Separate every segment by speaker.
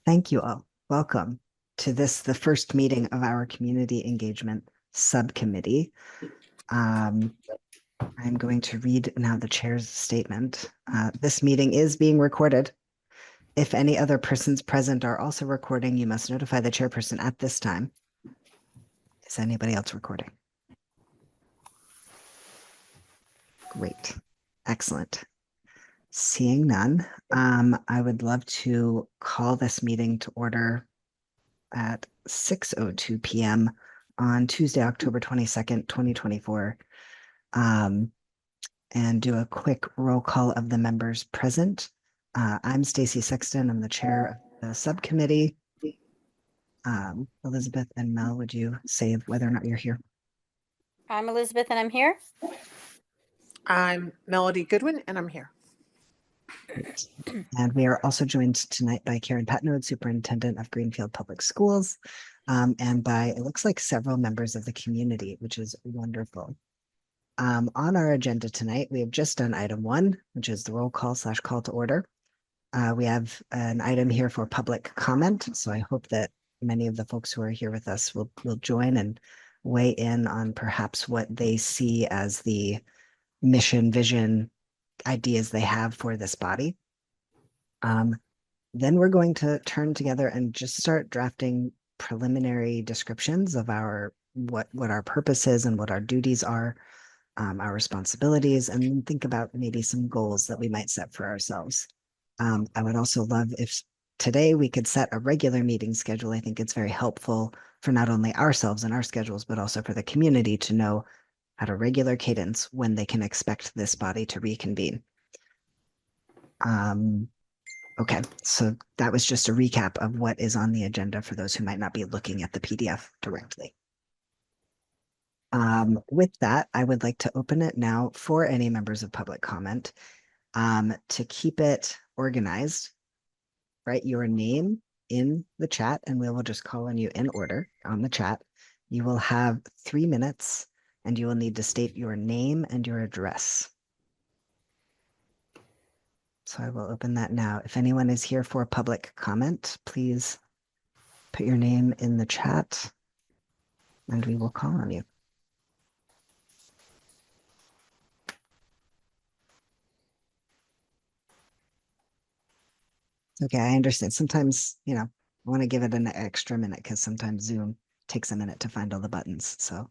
Speaker 1: Thank you all. Welcome to the first meeting of our Community Engagement Subcommittee. I'm going to read now the chair's statement. This meeting is being recorded. If any other persons present are also recording, you must notify the chairperson at this time. Is anybody else recording? Great. Excellent. Seeing none, I would love to call this meeting to order at 6:02 p.m. on Tuesday, October 22nd, 2024, and do a quick roll call of the members present. I'm Stacy Sexton. I'm the chair of the subcommittee. Elizabeth and Mel, would you say whether or not you're here?
Speaker 2: I'm Elizabeth and I'm here.
Speaker 3: I'm Melody Goodwin and I'm here.
Speaker 1: Great. And we are also joined tonight by Karen Patnode, Superintendent of Greenfield Public Schools, and by, it looks like, several members of the community, which is wonderful. On our agenda tonight, we have just done item 1, which is the roll call / call to order. We have an item here for public comment, so I hope that many of the folks who are here with us will join and weigh in on perhaps what they see as the mission, vision, ideas they have for this body. Then we're going to turn together and just start drafting preliminary descriptions of what our purpose is and what our duties are, our responsibilities, and think about maybe some goals that we might set for ourselves. I would also love if today we could set a regular meeting schedule. I think it's very helpful for not only ourselves and our schedules, but also for the community to know at a regular cadence when they can expect this body to reconvene. Okay, so that was just a recap of what is on the agenda for those who might not be looking at the PDF directly. With that, I would like to open it now for any members of public comment. To keep it organized, write your name in the chat and we will just call on you in order on the chat. You will have 3 minutes and you will need to state your name and your address. So I will open that now. If anyone is here for public comment, please put your name in the chat and we will call on you. Okay, I understand. Sometimes, I want to give it an extra minute because sometimes Zoom takes a minute to find all the buttons. So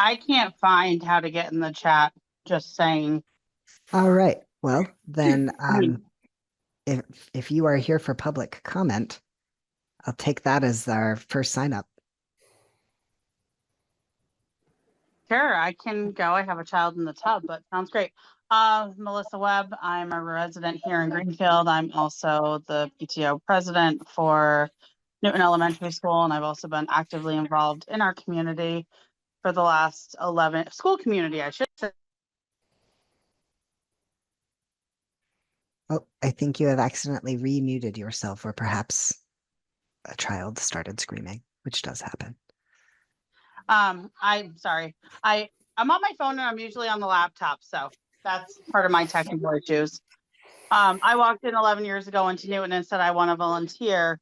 Speaker 4: I can't find how to get in the chat, just saying.
Speaker 1: all right. Well, then if you are here for public comment, I'll take that as our first sign up.
Speaker 4: Sure, I can go. I have a child in the tub, but sounds great. Melissa Webb, I'm a resident here in Greenfield. I'm also the PTO president for Newton Elementary School, and I've also been actively involved in our community for the last 11 school community, I should say.
Speaker 1: Oh, I think you have accidentally remuted yourself, or perhaps a child started screaming, which does happen.
Speaker 4: I'm sorry. I'm on my phone and I'm usually on the laptop, so that's part of my technical issues. I walked in 11 years ago into Newton and said I want to volunteer.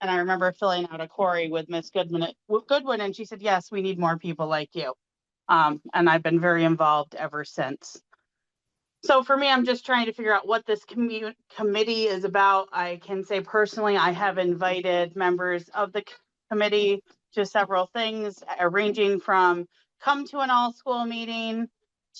Speaker 4: And I remember filling out a query with Miss Goodwin, and she said, yes, we need more people like you. And I've been very involved ever since. So for me, I'm just trying to figure out what this committee is about. I can say personally, I have invited members of the committee to several things, ranging from come to an all school meeting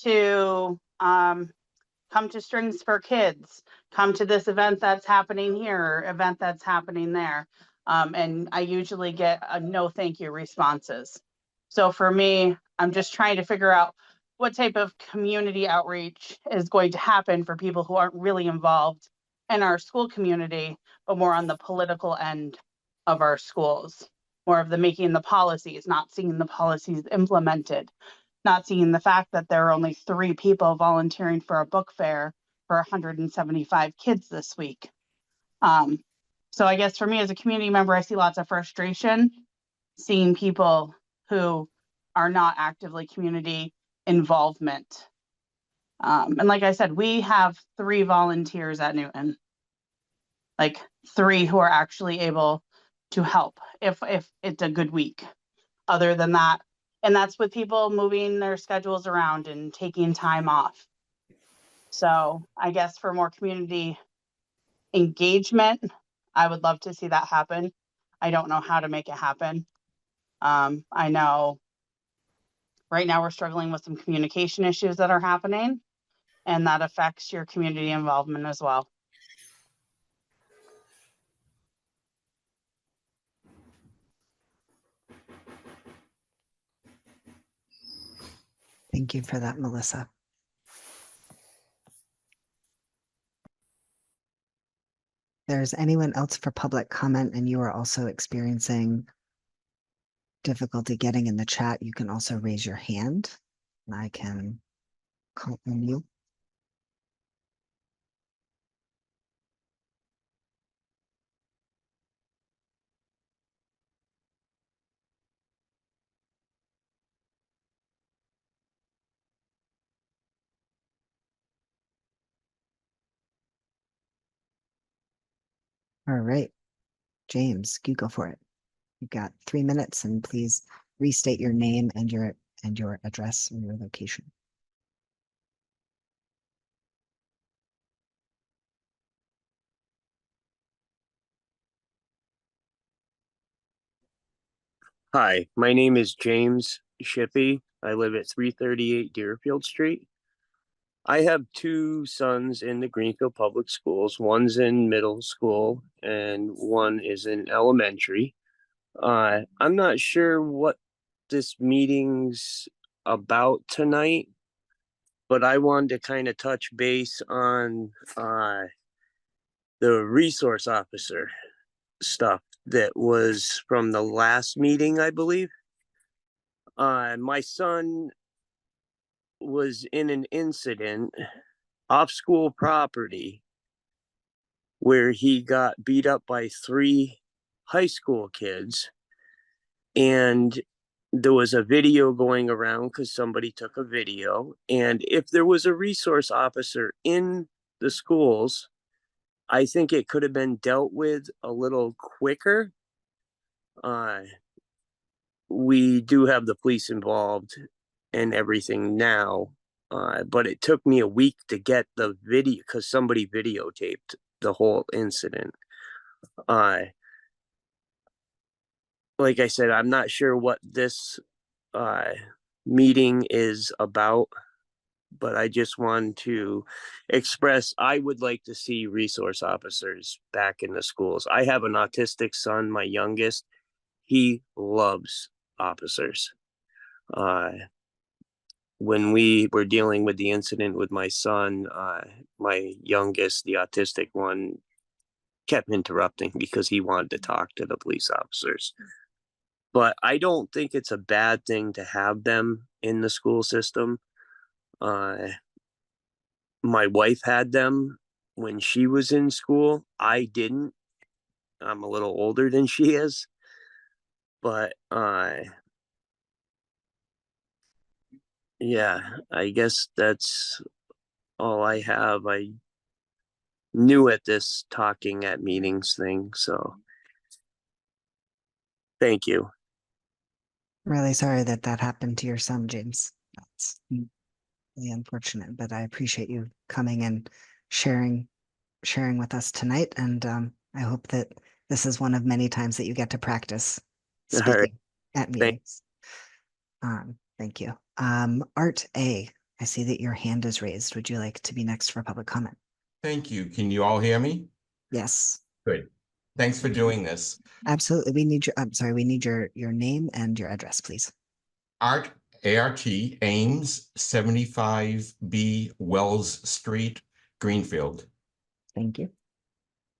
Speaker 4: to come to Strings for Kids, come to this event that's happening here, event that's happening there. And I usually get a no thank you responses. So for me, I'm just trying to figure out what type of community outreach is going to happen for people who aren't really involved in our school community, but more on the political end of our schools, more of the making the policies, not seeing the policies implemented, not seeing the fact that there are only 3 people volunteering for a book fair for 175 kids this week. So I guess for me as a community member, I see lots of frustration seeing people who are not actively community involvement. And like I said, we have 3 volunteers at Newton, like 3 who are actually able to help if it's a good week. Other than that, and that's with people moving their schedules around and taking time off. So I guess for more community engagement, I would love to see that happen. I don't know how to make it happen. I know right now we're struggling with some communication issues that are happening, and that affects your community involvement as well.
Speaker 1: Thank you for that, Melissa. There's anyone else for public comment and you are also experiencing difficulty getting in the chat, you can also raise your hand and I can call on you. All right, James, you go for it. You've got 3 minutes and please restate your name and your address and your location.
Speaker 5: Hi, my name is James Shippey. I live at 338 Deerfield Street. I have 2 sons in the Greenfield Public Schools. One's in middle school and one is in elementary. I'm not sure what this meeting's about tonight, but I wanted to kind of touch base on the resource officer stuff that was from the last meeting, I believe. My son was in an incident off school property where he got beat up by 3 high school kids. And there was a video going around because somebody took a video. And if there was a resource officer in the schools, I think it could have been dealt with a little quicker. We do have the police involved and everything now, but it took me a week to get the video because somebody videotaped the whole incident. Like I said, I'm not sure what this meeting is about, but I just want to express I would like to see resource officers back in the schools. I have an autistic son, my youngest. He loves officers. When we were dealing with the incident with my son, my youngest, the autistic one, kept interrupting because he wanted to talk to the police officers. But I don't think it's a bad thing to have them in the school system. My wife had them when she was in school. I didn't. I'm a little older than she is. But yeah, I guess that's all I have. I new at this talking at meetings thing, so thank you.
Speaker 1: Really sorry that that happened to your son, James. That's really unfortunate, but I appreciate you coming and sharing with us tonight. And I hope that this is one of many times that you get to practice speaking
Speaker 5: All right.
Speaker 1: at meetings. Thank you. Art A, I see that your hand is raised. Would you like to be next for public comment?
Speaker 6: Thank you. Can you all hear me?
Speaker 1: Yes.
Speaker 6: Good. Thanks for doing this.
Speaker 1: Absolutely. We need we need your name and your address, please.
Speaker 6: Art, A-R-T, Ames, 75B Wells Street, Greenfield.
Speaker 1: Thank you.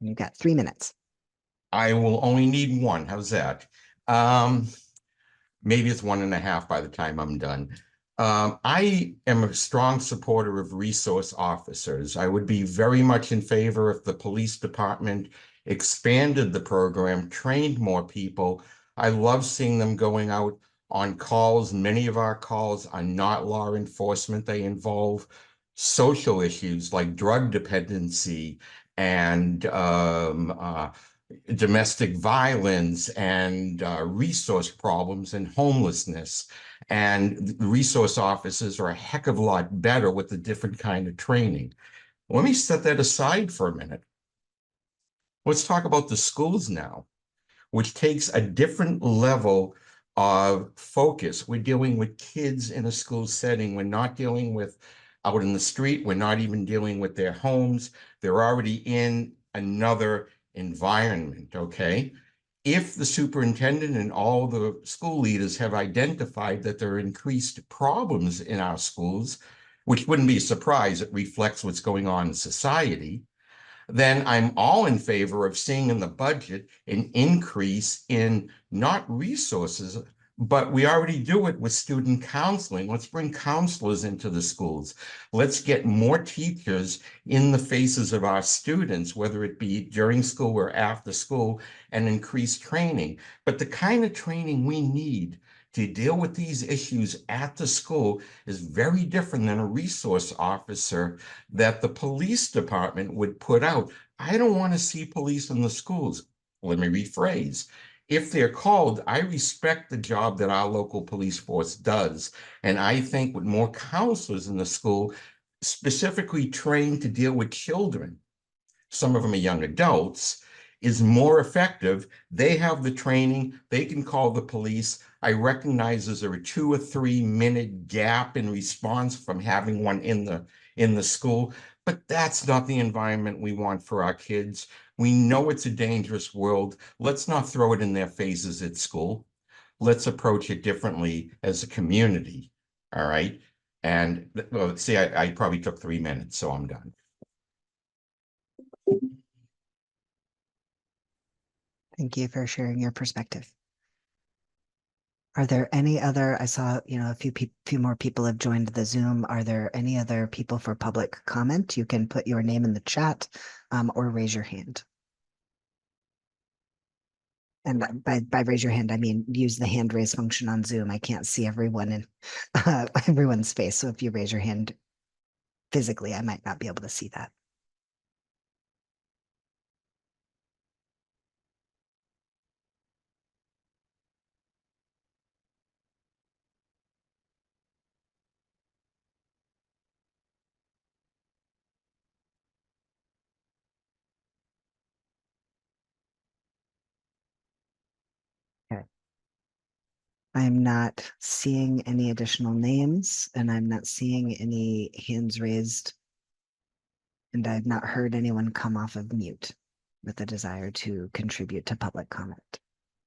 Speaker 1: You've got 3 minutes.
Speaker 6: I will only need 1. How's that? Maybe it's 1.5 by the time I'm done. I am a strong supporter of resource officers. I would be very much in favor if the police department expanded the program, trained more people. I love seeing them going out on calls. Many of our calls are not law enforcement. They involve social issues like drug dependency and domestic violence and resource problems and homelessness. And the resource officers are a heck of a lot better with a different kind of training. Let me set that aside for a minute. Let's talk about the schools now, which takes a different level of focus. We're dealing with kids in a school setting. We're not dealing with out in the street. We're not even dealing with their homes. They're already in another environment, okay? If the superintendent and all the school leaders have identified that there are increased problems in our schools, which wouldn't be a surprise, it reflects what's going on in society, then I'm all in favor of seeing in the budget an increase in not resources, but we already do it with student counseling. Let's bring counselors into the schools. Let's get more teachers in the faces of our students, whether it be during school or after school, and increase training. But the kind of training we need to deal with these issues at the school is very different than a resource officer that the police department would put out. I don't want to see police in the schools. Let me rephrase. If they're called, I respect the job that our local police force does. And I think with more counselors in the school, specifically trained to deal with children, some of them are young adults, is more effective. They have the training, they can call the police. I recognize there's a 2 or 3 minute gap in response from having one in the school, but that's not the environment we want for our kids. We know it's a dangerous world. Let's not throw it in their faces at school. Let's approach it differently as a community, all right? And well, see, I probably took 3 minutes, so I'm done.
Speaker 1: Thank you for sharing your perspective. Are there any other, I saw, a few more people have joined the Zoom. Are there any other people for public comment? You can put your name in the chat or raise your hand. And by raise your hand, I mean use the hand raise function on Zoom. I can't see everyone in everyone's face. So if you raise your hand physically, I might not be able to see that. Okay. I'm not seeing any additional names, and I'm not seeing any hands raised, and I've not heard anyone come off of mute with a desire to contribute to public comment.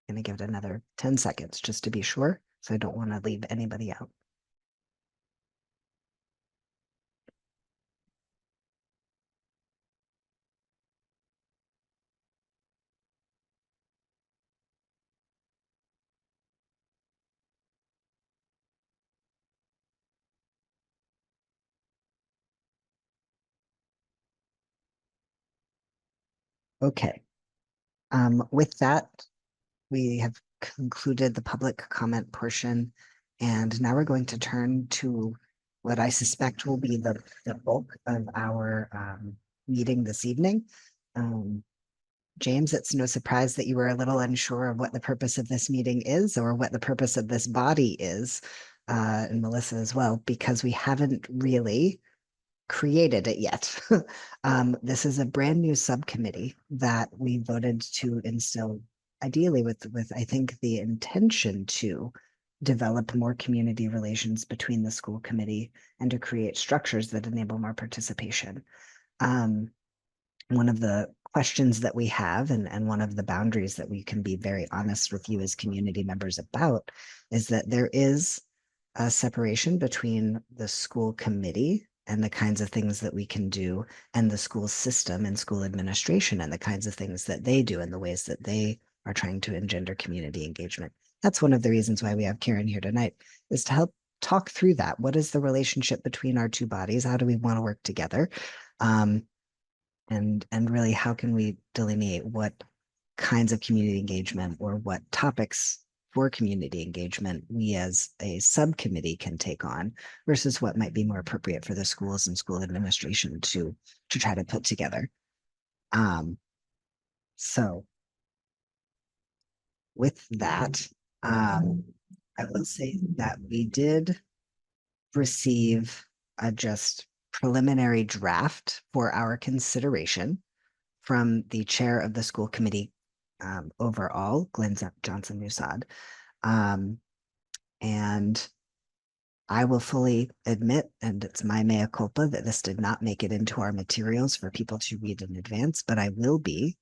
Speaker 1: I'm going to give it another 10 seconds just to be sure, so I don't want to leave anybody out. Okay. With that, we have concluded the public comment portion, and now we're going to turn to what I suspect will be the bulk of our meeting this evening. James, it's no surprise that you were a little unsure of what the purpose of this meeting is or what the purpose of this body is, and Melissa as well, because we haven't really created it yet. This is a brand new subcommittee that we voted to instill, ideally with I think the intention to develop more community relations between the school committee and to create structures that enable more participation. One of the questions that we have and one of the boundaries that we can be very honest with you as community members about is that there is a separation between the school committee and the kinds of things that we can do and the school system and school administration and the kinds of things that they do and the ways that they are trying to engender community engagement. That's one of the reasons why we have Karen here tonight, is to help talk through that. What is the relationship between our two bodies? How do we want to work together? And really, how can we delineate what kinds of community engagement or what topics for community engagement we as a subcommittee can take on versus what might be more appropriate for the schools and school administration to try to put together. So with that, I will say that we did receive a just preliminary draft for our consideration from the chair of the school committee overall, Glenn Johnson Musad. And I will fully admit, and it's my mea culpa, that this did not make it into our materials for people to read in advance, but I will be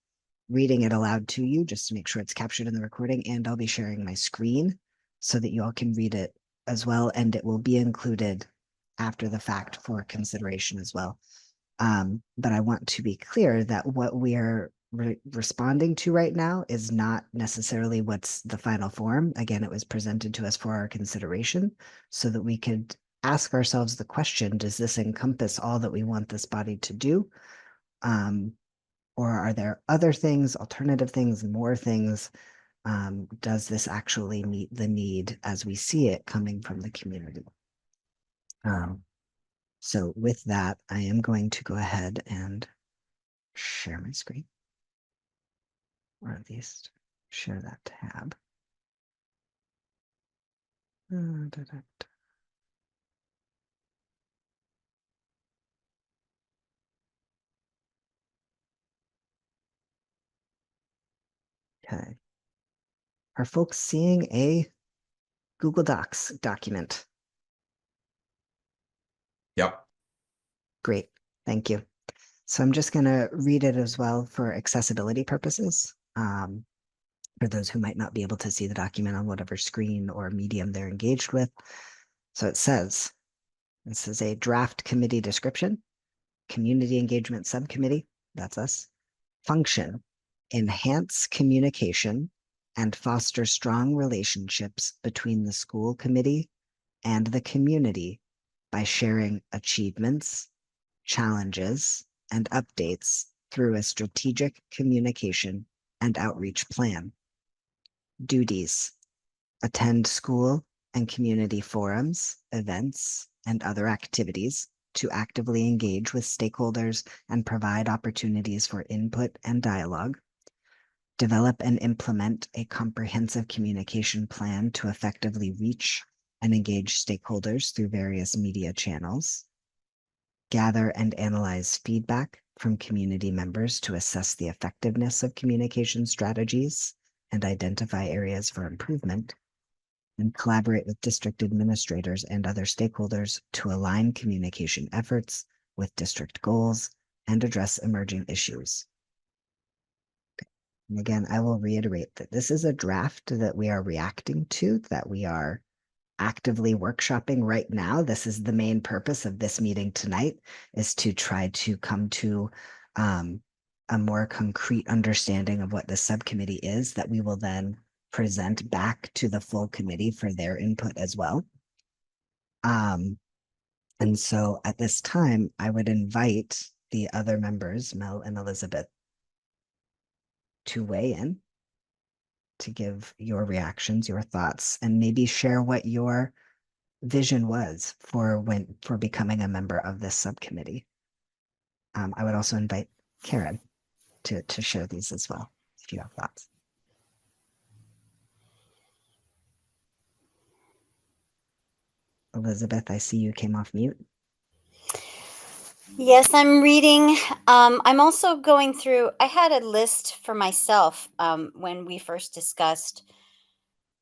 Speaker 1: reading it aloud to you just to make sure it's captured in the recording, and I'll be sharing my screen so that you all can read it as well, and it will be included after the fact for consideration as well. But I want to be clear that what we are responding to right now is not necessarily what's the final form. Again, it was presented to us for our consideration so that we could ask ourselves the question, does this encompass all that we want this body to do? Or are there other things, alternative things, more things? Does this actually meet the need as we see it coming from the community? So with that, I am going to go ahead and share my screen, or at least share that tab. Okay. Are folks seeing a Google Docs document?
Speaker 6: Yep.
Speaker 1: Great, thank you. So I'm just going to read it as well for accessibility purposes. For those who might not be able to see the document on whatever screen or medium they're engaged with. So it says, this is a draft committee description, Community Engagement Subcommittee, that's us, function, enhance communication and foster strong relationships between the school committee and the community by sharing achievements, challenges, and updates through a strategic communication and outreach plan. Duties: attend school and community forums, events, and other activities to actively engage with stakeholders and provide opportunities for input and dialogue. Develop and implement a comprehensive communication plan to effectively reach and engage stakeholders through various media channels. Gather and analyze feedback from community members to assess the effectiveness of communication strategies and identify areas for improvement, and collaborate with district administrators and other stakeholders to align communication efforts with district goals and address emerging issues. And again, I will reiterate that this is a draft that we are reacting to, that we are actively workshopping right now. This is the main purpose of this meeting tonight, is to try to come to a more concrete understanding of what the subcommittee is that we will then present back to the full committee for their input as well. And so at this time, I would invite the other members, Mel and Elizabeth, to weigh in, to give your reactions, your thoughts, and maybe share what your vision was for becoming a member of this subcommittee. I would also invite Karen to share these as well, if you have thoughts. Elizabeth, I see you came off mute.
Speaker 2: Yes, I'm reading. I'm also going through, I had a list for myself when we first discussed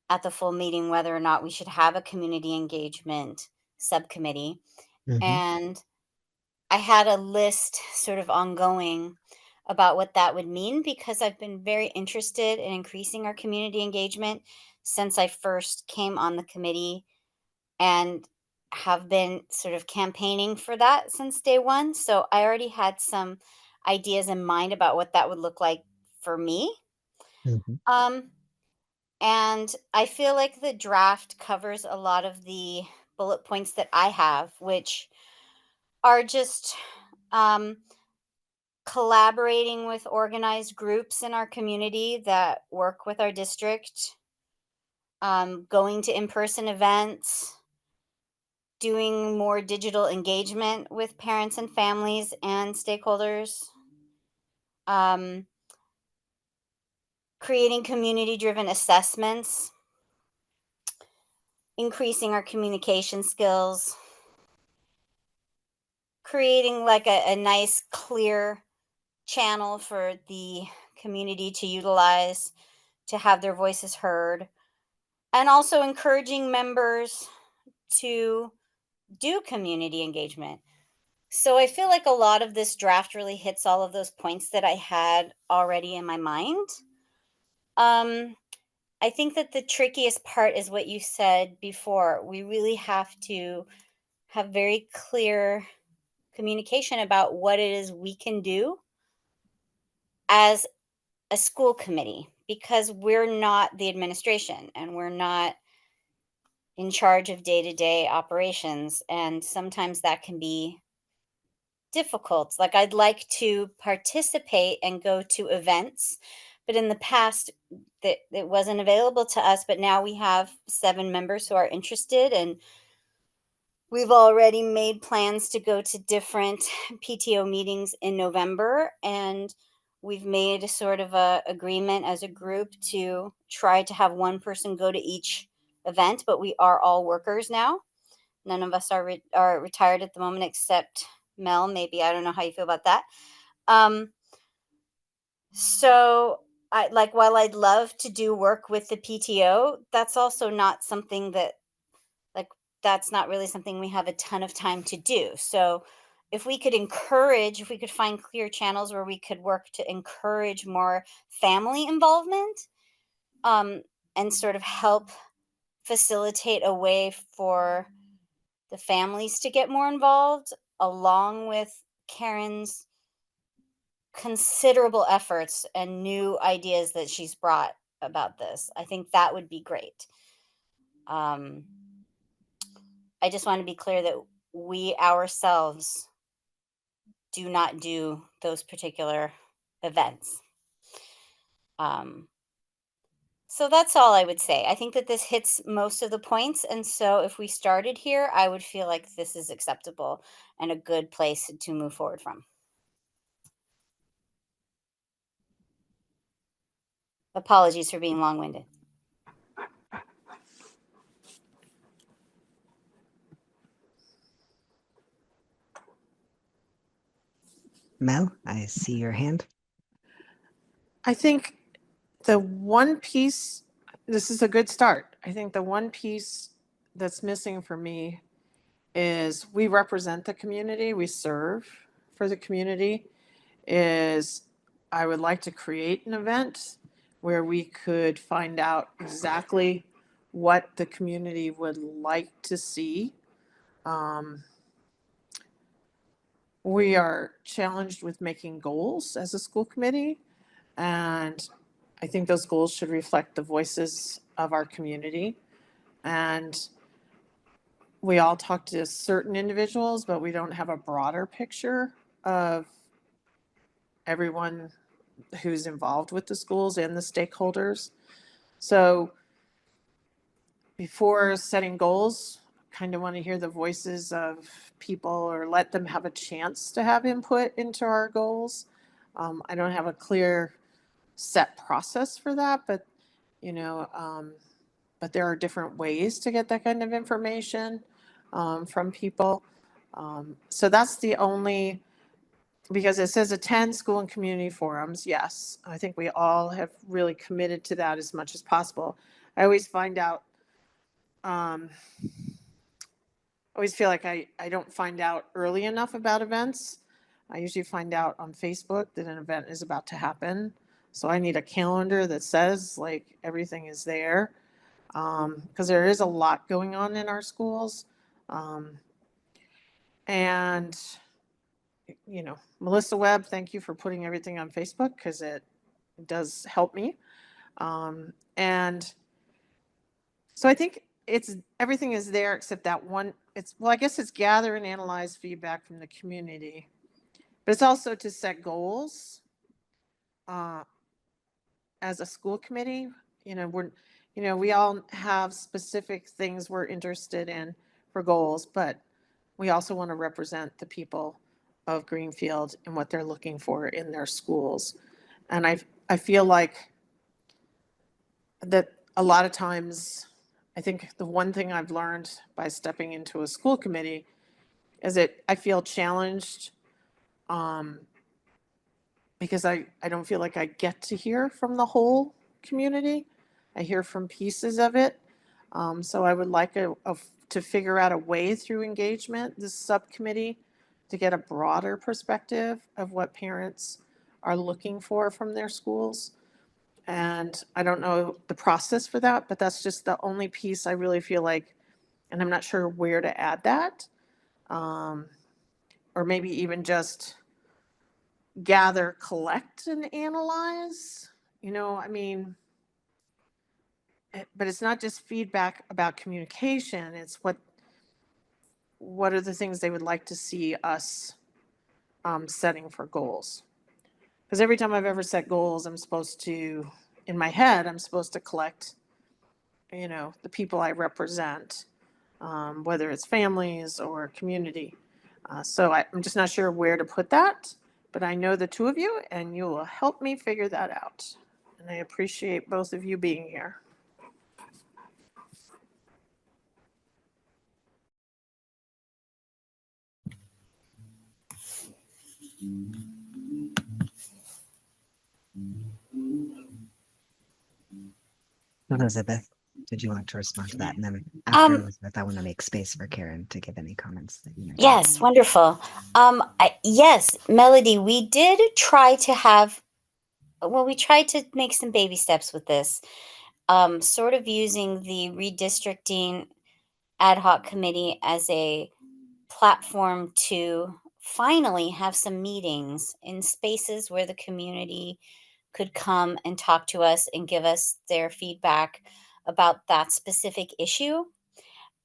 Speaker 2: at the full meeting whether or not we should have a community engagement subcommittee. And I had a list sort of ongoing about what that would mean, because I've been very interested in increasing our community engagement since I first came on the committee, and have been sort of campaigning for that since day one. So I already had some ideas in mind about what that would look like for me. Um, and I feel like the draft covers a lot of the bullet points that I have, which are just collaborating with organized groups in our community that work with our district, going to in-person events, doing more digital engagement with parents and families and stakeholders, creating community-driven assessments, increasing our communication skills, creating like a nice, clear channel for the community to utilize to have their voices heard, and also encouraging members to do community engagement. So I feel like a lot of this draft really hits all of those points that I had already in my mind. I think that the trickiest part is what you said before. We really have to have very clear communication about what it is we can do as a school committee, because we're not the administration and we're not in charge of day-to-day operations, and sometimes that can be difficult. Like, I'd like to participate and go to events, but in the past that it wasn't available to us, but now we have 7 members who are interested, and we've already made plans to go to different PTO meetings in November, and we've made a sort of a agreement as a group to try to have one person go to each event, but we are all workers now. None of us are retired at the moment except Mel, maybe. I don't know how you feel about that. So while I'd love to do work with the PTO, that's also not something that that's not really something we have a ton of time to do. So if we could find clear channels where we could work to encourage more family involvement, and sort of help facilitate a way for the families to get more involved, along with Karen's considerable efforts and new ideas that she's brought about this, I think that would be great. I just want to be clear that we ourselves do not do those particular events. So that's all I would say. I think that this hits most of the points. And so if we started here, I would feel like this is acceptable and a good place to move forward from. Apologies for being long-winded.
Speaker 1: Mel, I see your hand.
Speaker 3: I think the one piece, this is a good start. I think the one piece that's missing for me is we represent the community, we serve for the community, is I would like to create an event where we could find out exactly what the community would like to see. We are challenged with making goals as a school committee, and I think those goals should reflect the voices of our community. And we all talk to certain individuals, but we don't have a broader picture of everyone who's involved with the schools and the stakeholders. So before setting goals, kind of want to hear the voices of people or let them have a chance to have input into our goals. I don't have a clear set process for that, but but there are different ways to get that kind of information from people. So that's the only, because it says attend school and community forums. Yes, I think we all have really committed to that as much as possible. I always find out, always feel like I don't find out early enough about events. I usually find out on Facebook that an event is about to happen. So I need a calendar that says like everything is there, because there is a lot going on in our schools. And Melissa Webb, thank you for putting everything on Facebook, because it does help me. And so I think everything is there except that one. I guess it's gather and analyze feedback from the community, but it's also to set goals as a school committee. You know, we all have specific things we're interested in for goals, but we also want to represent the people of Greenfield and what they're looking for in their schools. And I feel like that a lot of times, I think the one thing I've learned by stepping into a school committee is that I feel challenged because I don't feel like I get to hear from the whole community. I hear from pieces of it. So I would like to figure out a way through engagement, this subcommittee, to get a broader perspective of what parents are looking for from their schools. And I don't know the process for that, but that's just the only piece I really feel like, and I'm not sure where to add that. Or maybe even just gather, collect, and analyze. You know, I mean, but it's not just feedback about communication. It's what are the things they would like to see us setting for goals. Because every time I've ever set goals, I'm supposed to, in my head, I'm supposed to collect, you know, the people I represent, whether it's families or community. So I'm just not sure where to put that, but I know the two of you, and you will help me figure that out. And I appreciate both of you being here.
Speaker 1: Elizabeth, did you want to respond to that? And then after
Speaker 2: Um,
Speaker 1: Elizabeth, I want to make space for Karen to give any comments that you might have.
Speaker 2: Yes, wonderful. Yes, Melody, we did try to have, well, we tried to make some baby steps with this, sort of using the redistricting ad hoc committee as a platform to finally have some meetings in spaces where the community could come and talk to us and give us their feedback about that specific issue.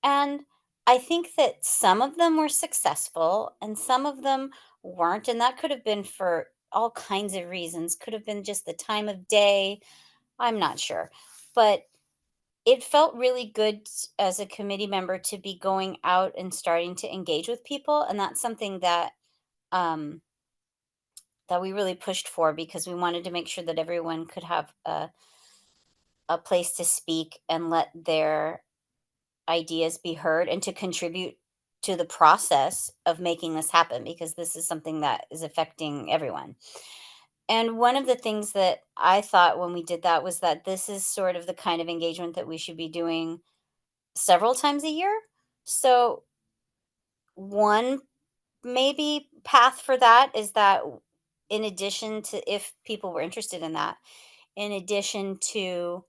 Speaker 2: And I think that some of them were successful and some of them weren't. And that could have been for all kinds of reasons, could have been just the time of day. I'm not sure. But it felt really good as a committee member to be going out and starting to engage with people. And that's something um, that we really pushed for because we wanted to make sure that everyone could have a place to speak and let their ideas be heard and to contribute to the process of making this happen because this is something that is affecting everyone. And one of the things that I thought when we did that was that this is sort of the kind of engagement that we should be doing several times a year. So, one maybe path for that is that in addition to if people were interested in that, in addition to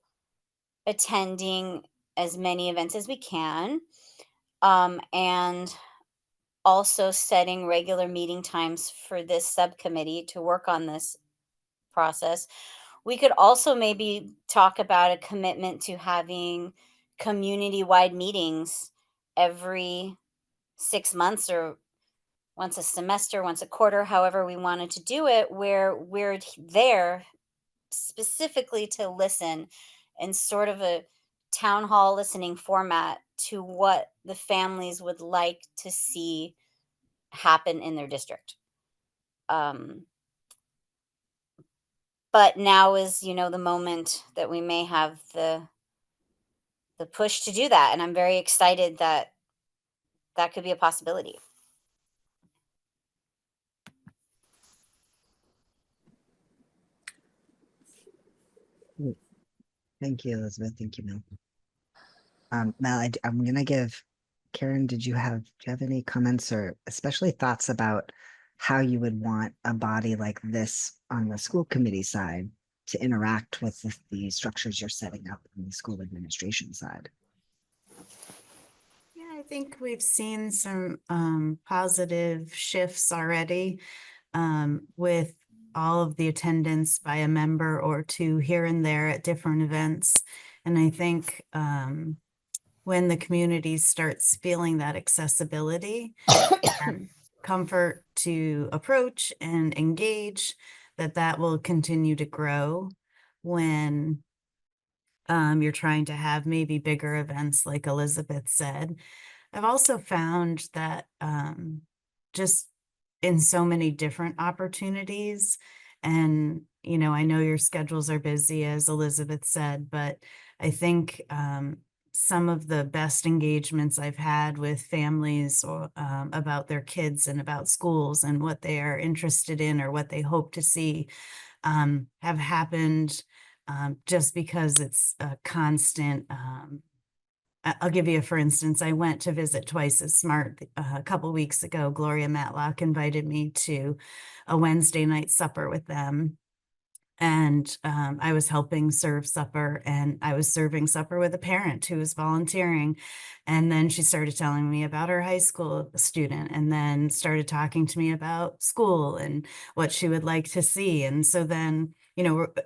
Speaker 2: attending as many events as we can, and also setting regular meeting times for this subcommittee to work on this process. We could also maybe talk about a commitment to having community wide meetings every 6 months or once a semester, once a quarter, however we wanted to do it, where we're there specifically to listen in sort of a town hall listening format to what the families would like to see happen in their district. But now is, the moment that we may have the push to do that, and I'm very excited that that could be a possibility.
Speaker 1: Thank you, Elizabeth. Thank you, Mel. Mel, I'm gonna give Karen. Do you have any comments or especially thoughts about how you would want a body like this on the school committee side to interact with the structures you're setting up on the school administration side?
Speaker 7: Yeah, I think we've seen some positive shifts already with all of the attendance by a member or two here and there at different events. And I think when the community starts feeling that accessibility and comfort to approach and engage, that will continue to grow when you're trying to have maybe bigger events like Elizabeth said. I've also found that just in so many different opportunities, and I know your schedules are busy, as Elizabeth said, but I think some of the best engagements I've had with families or about their kids and about schools and what they are interested in or what they hope to see have happened just because it's a constant. I'll give you a for instance. I went to visit Twice as Smart a couple weeks ago. Gloria Matlock invited me to a Wednesday night supper with them. And I was helping serve supper, and I was serving supper with a parent who was volunteering. And then she started telling me about her high school student, and then started talking to me about school and what she would like to see. And so then,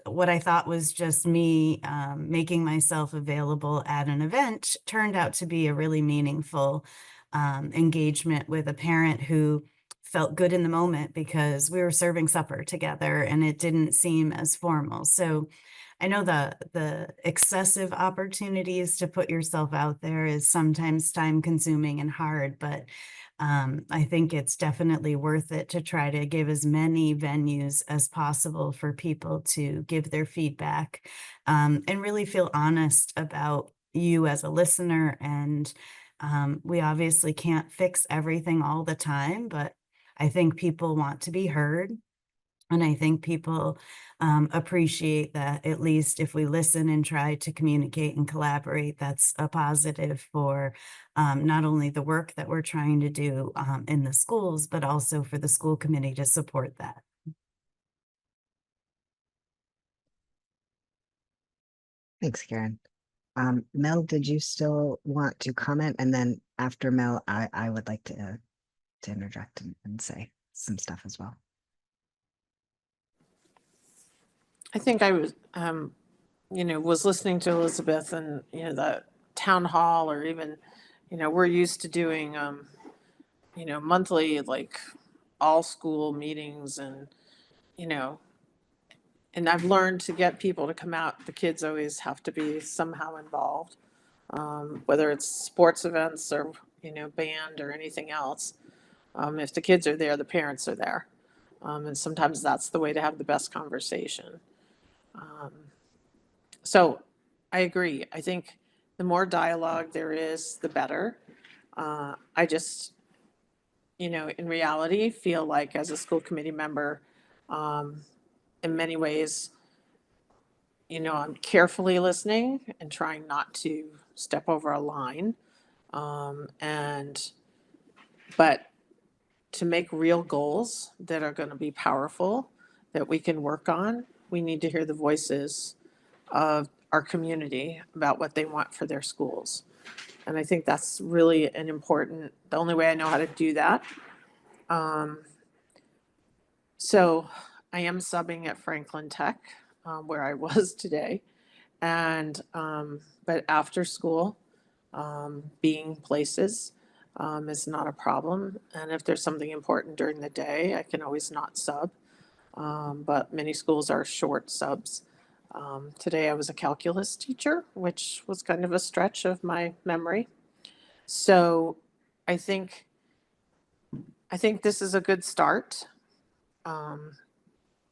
Speaker 7: what I thought was just me making myself available at an event turned out to be a really meaningful engagement with a parent who felt good in the moment because we were serving supper together and it didn't seem as formal. So I know the excessive opportunities to put yourself out there is sometimes time consuming and hard, but I think it's definitely worth it to try to give as many venues as possible for people to give their feedback and really feel honest about you as a listener. And we obviously can't fix everything all the time, but I think people want to be heard. And I think people appreciate that, at least if we listen and try to communicate and collaborate, that's a positive for not only the work that we're trying to do in the schools, but also for the school committee to support that.
Speaker 1: Thanks, Karen. Mel, did you still want to comment? And then after Mel, I would like to interject and say some stuff as well.
Speaker 3: I think I was, was listening to Elizabeth and, the town hall, or even, we're used to doing, monthly, like all school meetings and, and I've learned to get people to come out. The kids always have to be somehow involved, whether it's sports events or, band or anything else. If the kids are there, the parents are there. And sometimes that's the way to have the best conversation. So I agree. I think the more dialogue there is, the better. I just, in reality, feel like as a school committee member, in many ways, I'm carefully listening and trying not to step over a line. But to make real goals that are going to be powerful, that we can work on, we need to hear the voices of our community about what they want for their schools. And I think that's really the only way I know how to do that. So I am subbing at Franklin Tech, where I was today. And, but after school, being places is not a problem. And if there's something important during the day, I can always not sub. But many schools are short subs. Today I was a calculus teacher, which was kind of a stretch of my memory. So I think this is a good start. And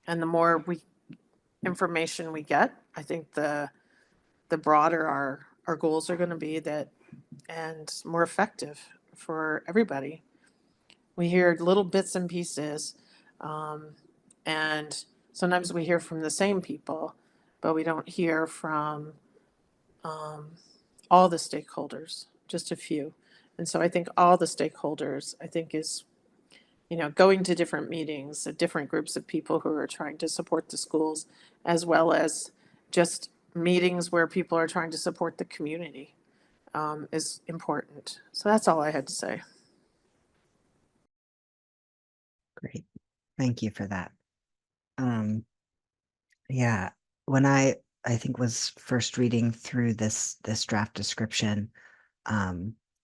Speaker 3: the more information we get, I think the broader our goals are going to be, and more effective for everybody. We hear little bits and pieces, and sometimes we hear from the same people, but we don't hear from all the stakeholders, just a few. And so I think all the stakeholders, is, going to different meetings, different groups of people who are trying to support the schools, as well as just meetings where people are trying to support the community, is important. So that's all I had to say.
Speaker 1: Great. Thank you for that. Yeah, when I think was first reading through this draft description,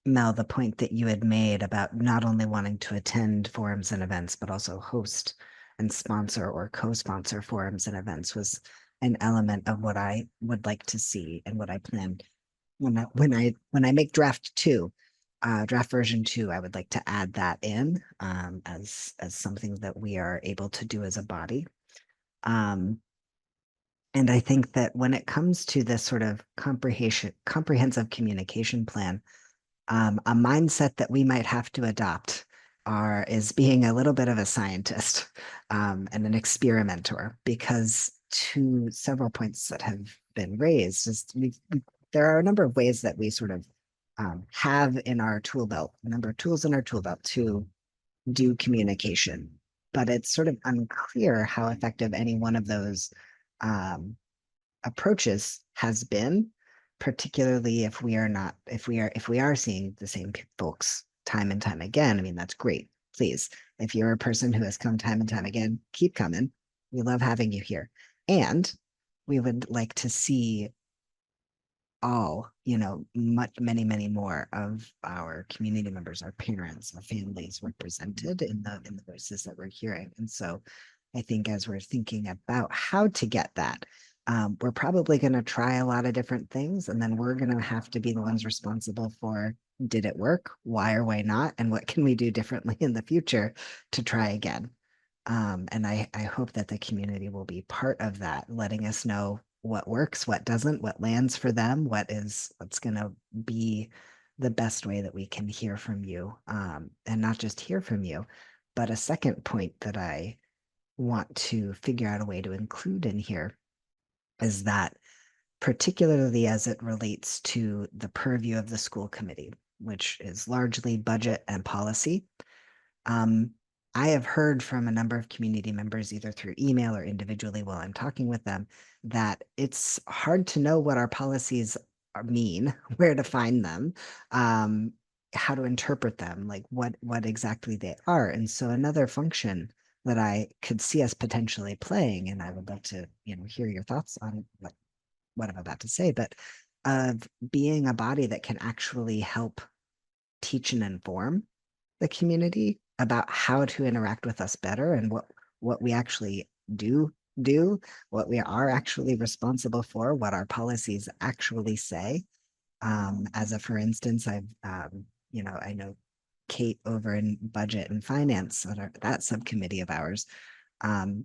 Speaker 1: Mel, the point that you had made about not only wanting to attend forums and events, but also host and sponsor or co-sponsor forums and events was, an element of what I would like to see and what I plan when I make draft 2, draft version 2, I would like to add that in as something that we are able to do as a body. And I think that when it comes to this sort of comprehensive communication plan, a mindset that we might have to adopt is being a little bit of a scientist and an experimenter, because to several points that have been raised, there are a number of ways that we sort of have in our tool belt, a number of tools in our tool belt to do communication, but it's sort of unclear how effective any one of those approaches has been, particularly if we are seeing the same folks time and time again. I mean, that's great. Please, if you're a person who has come time and time again, keep coming. We love having you here. And we would like to see all, many more of our community members, our parents, our families represented in the voices that we're hearing. And so I think as we're thinking about how to get that, we're probably going to try a lot of different things, and then we're going to have to be the ones responsible for, did it work? Why or why not? And what can we do differently in the future to try again? And I hope that the community will be part of that, letting us know what works, what doesn't, what lands for them, what's going to be the best way that we can hear from you, and not just hear from you. But a second point that I want to figure out a way to include in here is that, particularly as it relates to the purview of the school committee, which is largely budget and policy, I have heard from a number of community members, either through email or individually while I'm talking with them, that it's hard to know what our policies mean, where to find them, how to interpret them, like what exactly they are. And so another function that I could see us potentially playing, and I would love to, hear your thoughts on what I'm about to say, but of being a body that can actually help teach and inform the community about how to interact with us better, and what we actually do, what we are actually responsible for, what our policies actually say. For instance, I know Kate over in budget and finance on that subcommittee of ours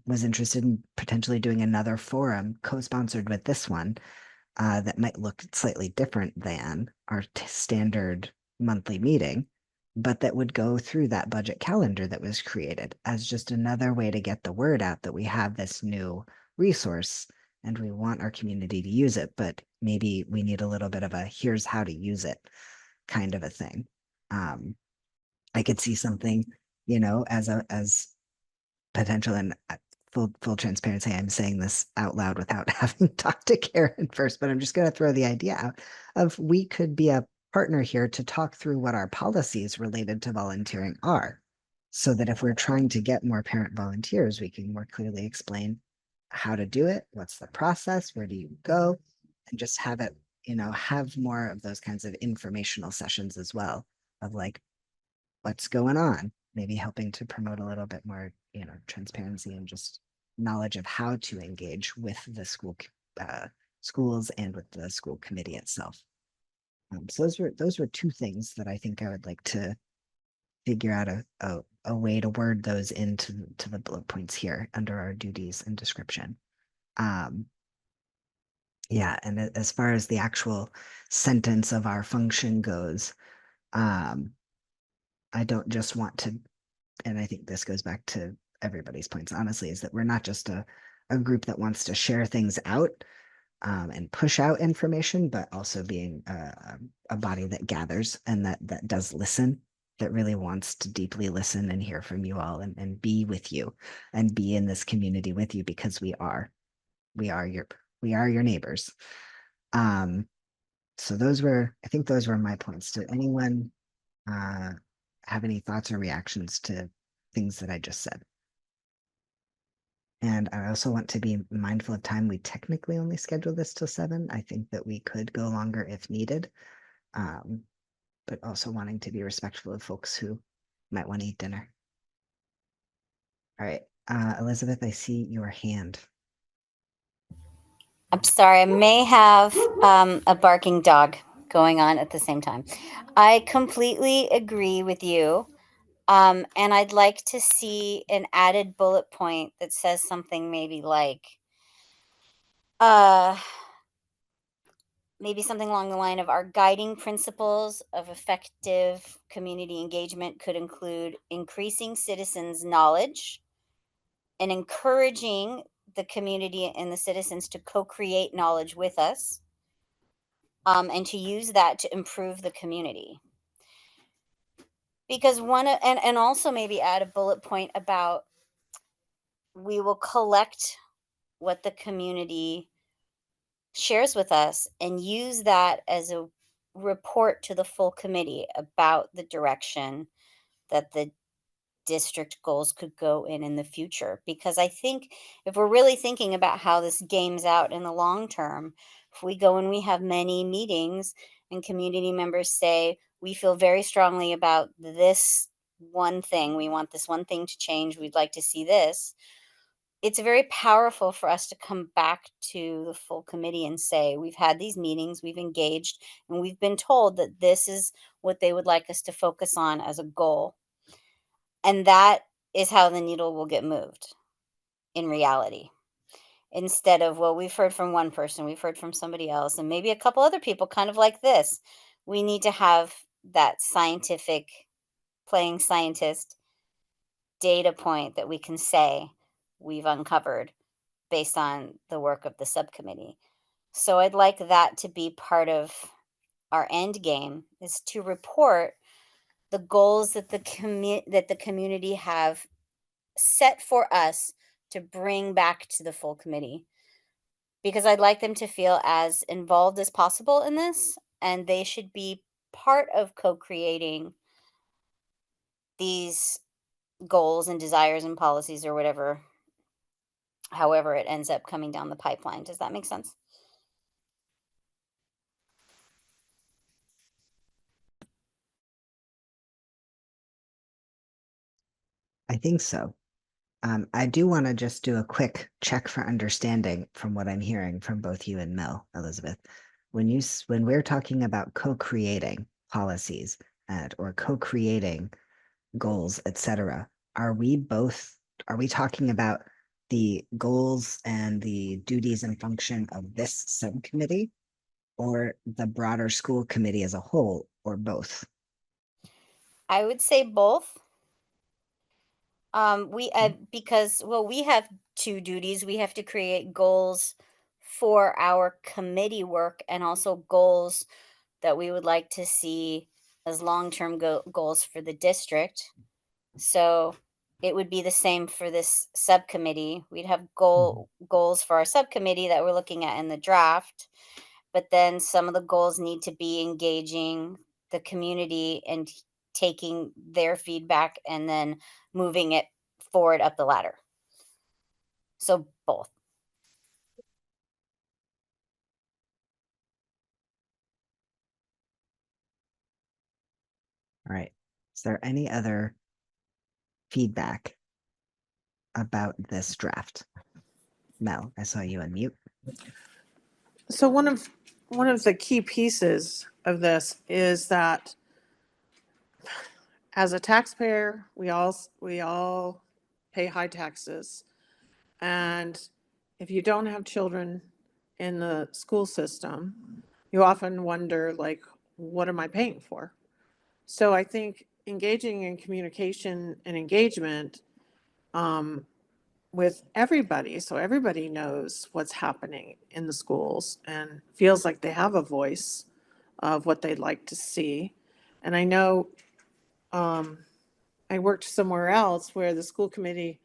Speaker 1: was interested in potentially doing another forum co-sponsored with this one that might look slightly different than our standard monthly meeting, but that would go through that budget calendar that was created as just another way to get the word out that we have this new resource and we want our community to use it, but maybe we need a little bit of a here's how to use it kind of a thing. I could see something, as potential, and full transparency, I'm saying this out loud without having talked to Karen first, but I'm just going to throw the idea out of we could be a partner here to talk through what our policies related to volunteering are, so that if we're trying to get more parent volunteers, we can more clearly explain how to do it, what's the process, where do you go, and just have it, have more of those kinds of informational sessions as well, of like, what's going on, maybe helping to promote a little bit more, transparency and just knowledge of how to engage with the schools and with the school committee itself. So those were two things that I think I would like to figure out a way to word those into the bullet points here under our duties and description. Yeah, and as far as the actual sentence of our function goes, I don't just want to, and I think this goes back to everybody's points, honestly, is that we're not just a group that wants to share things out and push out information, but also being a body that gathers and that does listen, that really wants to deeply listen and hear from you all and be with you and be in this community with you, because we are your neighbors. So I think those were my points. Did anyone have any thoughts or reactions to things that I just said? And I also want to be mindful of time. We technically only scheduled this till 7. I think that we could go longer if needed, but also wanting to be respectful of folks who might want to eat dinner. All right, Elizabeth, I see your hand.
Speaker 2: I'm sorry, I may have a barking dog going on at the same time. I completely agree with you. And I'd like to see an added bullet point that says something maybe like, maybe something along the line of our guiding principles of effective community engagement could include increasing citizens' knowledge and encouraging the community and the citizens to co-create knowledge with us, and to use that to improve the community. Because and also maybe add a bullet point about we will collect what the community shares with us and use that as a report to the full committee about the direction that the district goals could go in the future. Because I think if we're really thinking about how this games out in the long term, if we go and we have many meetings and community members say, we feel very strongly about this one thing, we want this one thing to change, we'd like to see this, it's very powerful for us to come back to the full committee and say, we've had these meetings, we've engaged, and we've been told that this is what they would like us to focus on as a goal. And that is how the needle will get moved in reality. Instead of, well, we've heard from one person, we've heard from somebody else, and maybe a couple other people, kind of like this. We need to have that scientific, playing scientist data point that we can say we've uncovered based on the work of the subcommittee. So I'd like that to be part of our end game, is to report the goals that the community have set for us to bring back to the full committee, because I'd like them to feel as involved as possible in this, and they should be part of co-creating these goals and desires and policies or whatever, however it ends up coming down the pipeline. Does that make sense?
Speaker 1: I think so. I do want to just do a quick check for understanding from what I'm hearing from both you and Mel, Elizabeth. When we're talking about co-creating policies or co-creating goals, etc., are we talking about the goals and the duties and function of this subcommittee, or the broader school committee as a whole, or both?
Speaker 2: I would say both. Because, well, we have two duties. We have to create goals for our committee work, and also goals that we would like to see as long-term goals for the district. So it would be the same for this subcommittee. We'd have goals for our subcommittee that we're looking at in the draft, but then some of the goals need to be engaging the community and taking their feedback and then moving it forward up the ladder. So both.
Speaker 1: All right. Is there any other feedback about this draft? Mel, I saw you unmute.
Speaker 3: So one of the key pieces of this is that as a taxpayer, we all pay high taxes. And if you don't have children in the school system, you often wonder, like, what am I paying for? So I think engaging in communication and engagement with everybody, so everybody knows what's happening in the schools and feels like they have a voice of what they'd like to see. And I know I worked somewhere else where the school committee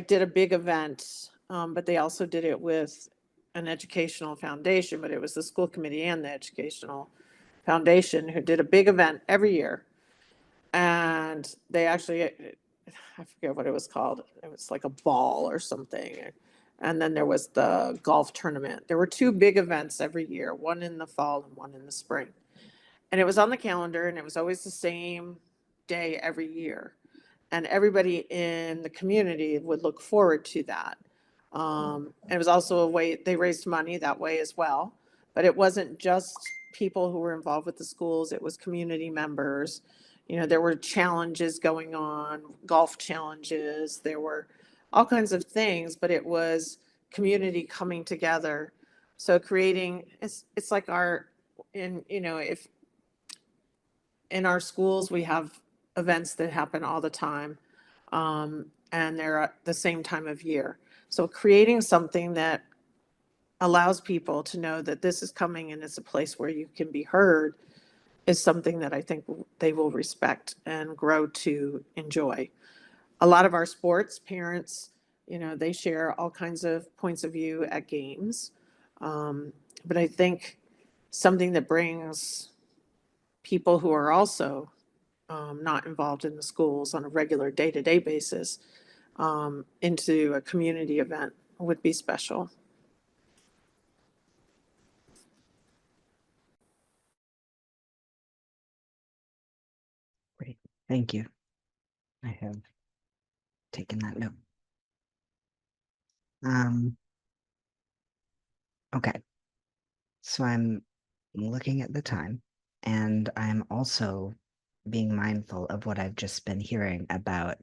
Speaker 3: did a big event, but they also did it with an educational foundation, but it was the school committee and the educational foundation who did a big event every year. And they actually, I forget what it was called. It was like a ball or something. And then there was the golf tournament. There were two big events every year, one in the fall and one in the spring. And it was on the calendar, and it was always the same day every year. And everybody in the community would look forward to that. It was also a way they raised money that way as well. But it wasn't just people who were involved with the schools, it was community members. You know, there were challenges going on, golf challenges, there were all kinds of things, but it was community coming together. So creating, it's like our, in, you know, if in our schools, we have events that happen all the time. And they're at the same time of year. So creating something that allows people to know that this is coming and it's a place where you can be heard is something that I think they will respect and grow to enjoy. A lot of our sports parents, you know, they share all kinds of points of view at games. But I think something that brings people who are also not involved in the schools on a regular day-to-day basis into a community event would be special.
Speaker 1: Great. Thank you. I have taken that note. Okay. So I'm looking at the time, and I'm also being mindful of what I've just been hearing about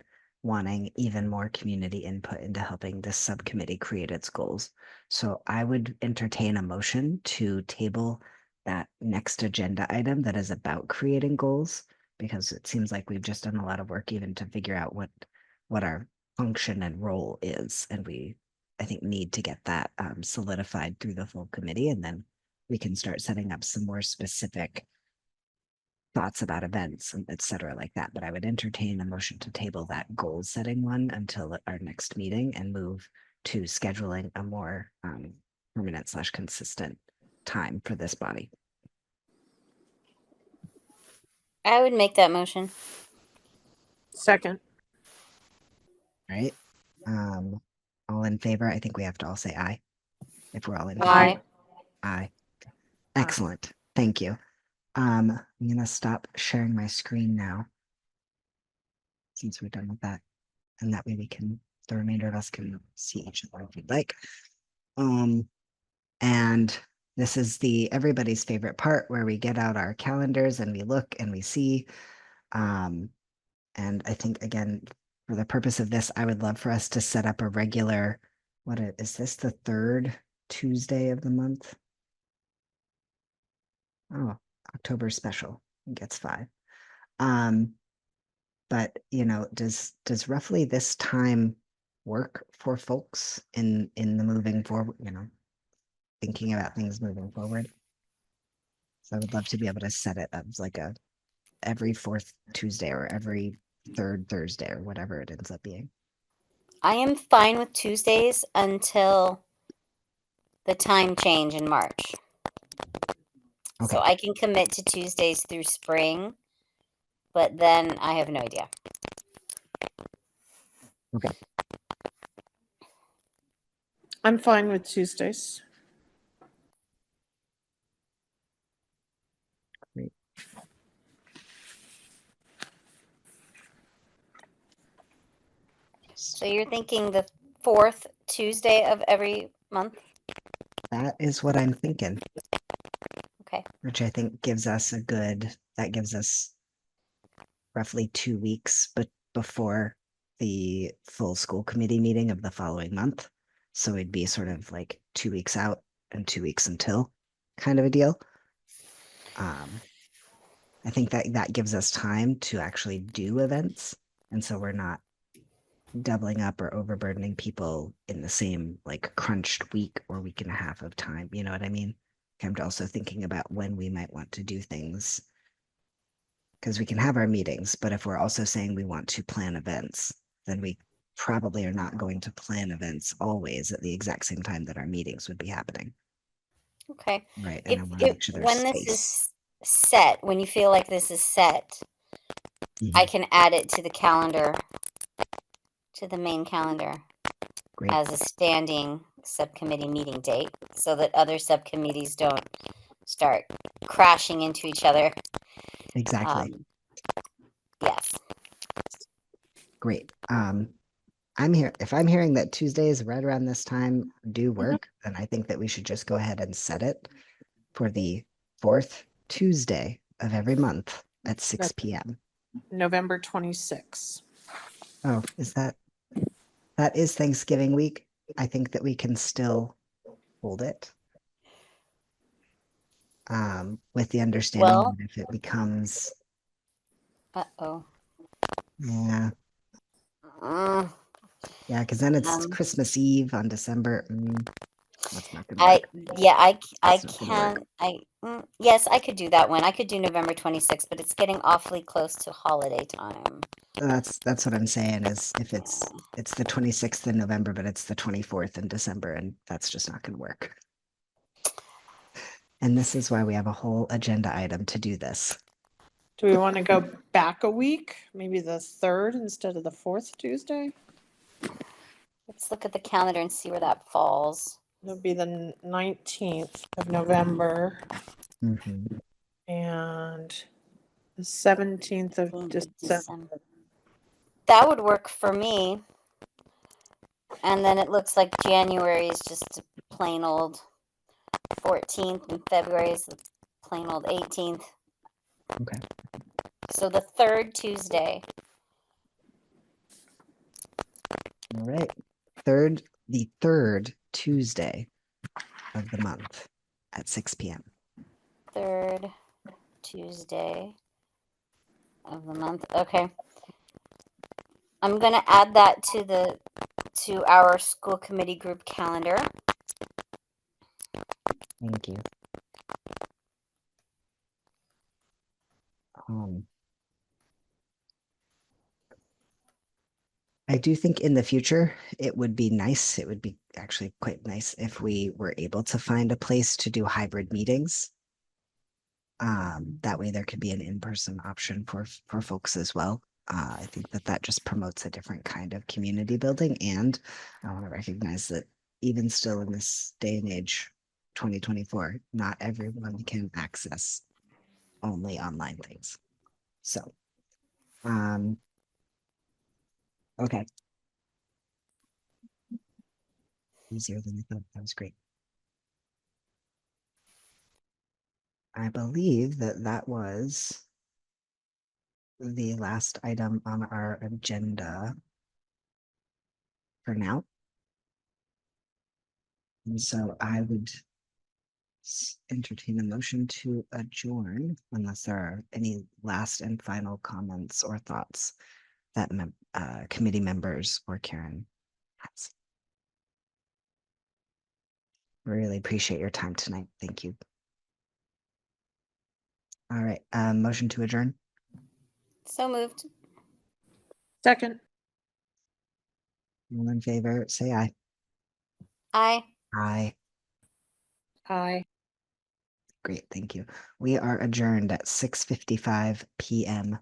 Speaker 1: wanting even more community input into helping this subcommittee create its goals. So I would entertain a motion to table that next agenda item that is about creating goals, because it seems like we've just done a lot of work even to figure out what our function and role is, and we, I think, need to get that solidified through the full committee, and then we can start setting up some more specific thoughts about events and et cetera like that. But I would entertain a motion to table that goal setting one until our next meeting and move to scheduling a more permanent / consistent time for this body.
Speaker 2: I would make that motion.
Speaker 3: Second.
Speaker 1: All right. All in favor? I think we have to all say aye if we're all in
Speaker 2: Aye.
Speaker 1: favor. Aye. Excellent. Thank you. I'm gonna stop sharing my screen now, since we're done with that, and that way the remainder of us can see each other if you'd like. And this is everybody's favorite part, where we get out our calendars and we look and we see. And I think, again, for the purpose of this, I would love for us to set up a regular, is this the third Tuesday of the month? Oh, October special gets 5. But does roughly this time work for folks in the moving forward, thinking about things moving forward? So I would love to be able to set it up as like every 4th Tuesday or every 3rd Thursday or whatever it ends up being.
Speaker 2: I am fine with Tuesdays until the time change in March.
Speaker 1: Okay.
Speaker 2: So I can commit to Tuesdays through spring, but then I have no idea.
Speaker 1: Okay.
Speaker 3: I'm fine with Tuesdays.
Speaker 1: Great.
Speaker 2: So you're thinking the 4th Tuesday of every month?
Speaker 1: That is what I'm thinking.
Speaker 2: Okay.
Speaker 1: Which I think gives us roughly 2 weeks, but before the full school committee meeting of the following month. So it'd be sort of like 2 weeks out and 2 weeks until kind of a deal. I think that gives us time to actually do events. And so we're not doubling up or overburdening people in the same like crunched week or week and a half of time. You know what I mean? I'm also thinking about when we might want to do things, because we can have our meetings, but if we're also saying we want to plan events, then we probably are not going to plan events always at the exact same time that our meetings would be happening.
Speaker 2: Okay.
Speaker 1: Right. And I want to make sure there's
Speaker 2: when
Speaker 1: space.
Speaker 2: this is set, when you feel like this is set, I can add it to the calendar, to the main calendar.
Speaker 1: Great.
Speaker 2: As a standing subcommittee meeting date, so that other subcommittees don't start crashing into each other.
Speaker 1: Exactly.
Speaker 2: Yes.
Speaker 1: Great. if I'm hearing that Tuesdays right around this time do work, then I think that we should just go ahead and set it for the fourth Tuesday of every month at 6 p.m.
Speaker 3: November 26th.
Speaker 1: Oh, that is Thanksgiving week. I think that we can still hold it. With the understanding
Speaker 2: Well-
Speaker 1: that if it becomes,
Speaker 2: Uh-oh.
Speaker 1: yeah,
Speaker 2: Mm,
Speaker 1: yeah, because then it's
Speaker 2: Um,
Speaker 1: Christmas Eve on December. That's not gonna work.
Speaker 2: I
Speaker 1: That's not gonna work.
Speaker 2: can't, yes, I could do that one. I could do November 26th, but it's getting awfully close to holiday time.
Speaker 1: That's what I'm saying is if it's the 26th in November, but it's the 24th in December, and that's just not gonna work. And this is why we have a whole agenda item to do this.
Speaker 3: Do we want to go back a week? Maybe the 3rd instead of the 4th Tuesday?
Speaker 2: Let's look at the calendar and see where that falls.
Speaker 3: It'll be the 19th of November
Speaker 1: Mhm.
Speaker 3: and the 17th of
Speaker 2: 15th of
Speaker 3: December.
Speaker 2: December. That would work for me. And then it looks like January is just a plain old 14th, and February is the plain old 18th.
Speaker 1: Okay.
Speaker 2: So the 3rd Tuesday.
Speaker 1: All right. The third Tuesday of the month at 6 p.m.
Speaker 2: 3rd Tuesday of the month. Okay. I'm going to add that to our school committee group calendar.
Speaker 1: Thank you. I do think in the future it would be nice. It would be actually quite nice if we were able to find a place to do hybrid meetings. That way there could be an in-person option for folks as well. I think that just promotes a different kind of community building, and I want to recognize that even still in this day and age, 2024, not everyone can access only online things. So, okay. Easier than I thought. That was great. I believe that was the last item on our agenda for now. And so I would entertain a motion to adjourn unless there are any last and final comments or thoughts that committee members or Karen has. Really appreciate your time tonight. Thank you. All right, motion to adjourn.
Speaker 2: So moved.
Speaker 3: Second.
Speaker 1: All in favor, say aye.
Speaker 2: Aye.
Speaker 1: Aye.
Speaker 3: Aye.
Speaker 1: Great, thank you. We are adjourned at 6:55 p.m.